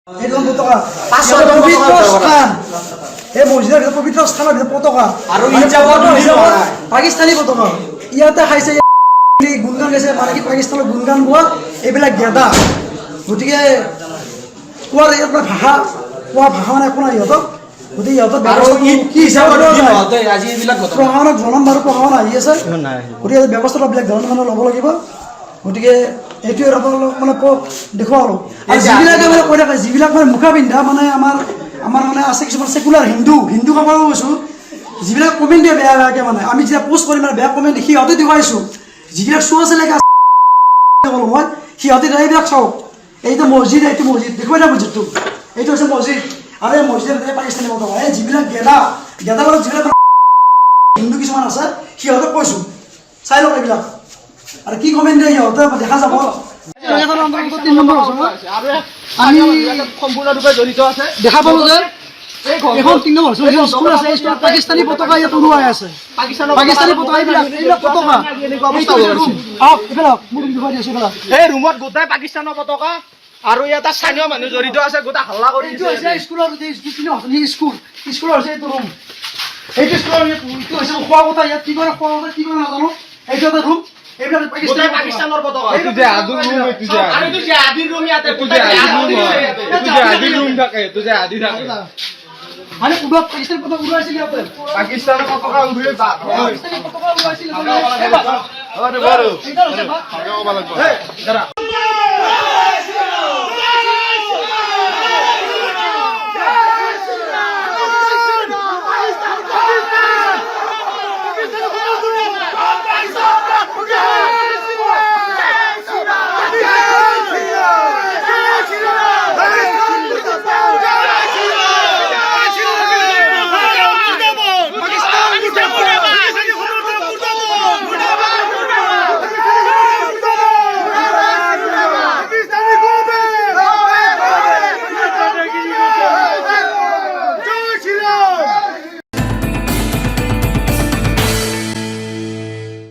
এইরকম পতাকা 500 পবিত্র স্থান এই মসজিদের পবিত্র স্থানের পতাকা আর পাকিস্তানি পতাকা ইয়াতে খাইছে গুণগান গাইছে মানে কি পাকিস্তানের গুণগান গোৱা এইবিলাক গেদা গতিকে কোৱাৰ ইয়াত ভাষা কোৱা ভাষা মানে একো নাই ইহঁতক গতিকে ইহঁতক কি হিচাপত প্ৰশাসনক জনাম বাৰু প্ৰশাসন আহি আছে গতিকে ব্যৱস্থাটো বেলেগ ধৰণৰ মানে ল'ব লাগিব গতিকে এইটোৱে মানে দেখুৱালো আৰু যিবিলাকে মানে কৈ থাকে যিবিলাক মানে মুখা পিন্ধা মানে আমাৰ মানে আছে কিছুমান চেকুলাৰ হিন্দু খবৰো কৈছোঁ যিবিলাক কমেণ্ট দিয়ে বেয়া বেয়াকৈ মানে আমি যেতিয়া পোষ্ট কৰিম মানে বেয়া কমেণ্ট দেখি সিহঁতে দেখুৱাইছোঁ যিবিলাক চোৱা চেলেকে ক'লো মই সিহঁতে এইবিলাক চাওক এইটো মছজিদ দেখুৱাই নাই মছজিদটো এইটো হৈছে মছজিদ আৰু এই মছজিদত পাকিস্তানী পতাকা এই যিবিলাক গেদাবিলাক যিবিলাক হিন্দু কিছুমান আছে সিহঁতক কৈছোঁ চাই লওক এইবিলাক আৰু কি কমেণ্ট দিয়ে সিহঁতে দেখা যাব সম্পূৰ্ণৰূপে জড়িত আছে দেখা পালোঁ যে এখন 3 নম্বৰ স্কুল আছে পাকিস্তানী পতাকা ইয়াত উৰুৱাই আছে পাকিস্তানী পতাকা এইবিলাক পতাকা এই ৰুমত গোটাই পাকিস্তানৰ পতাকা আৰু ইয়াত স্থানীয় মানুহ জড়িত আছে গোটা হাল্লা কৰি স্কুলৰ স্কুলৰ হৈছে এইটো ৰুম এইটো স্কুলৰ এইটো হৈছে খোৱা কথা ইয়াত কি কৰে খোৱা কথা কি কৰে নাজানো এইটো এটা ৰুম এইবিলাক পাকিস্তানৰ পতাকা এইটো যে আদিৰ ৰুম এইটো যে আৰু এইটো যে আদিৰ ৰুম ইয়াতে এইটো যে আদিৰ ৰুম থাকে এইটো যে আদি থাকে মানে উৰুৱা পাকিস্তানী পতাকা উৰুৱাইছিল ইয়াতে পাকিস্তানৰ পতাকা উৰুৱাই পাকিস্তানী পতাকা উৰুৱাইছিল বাৰু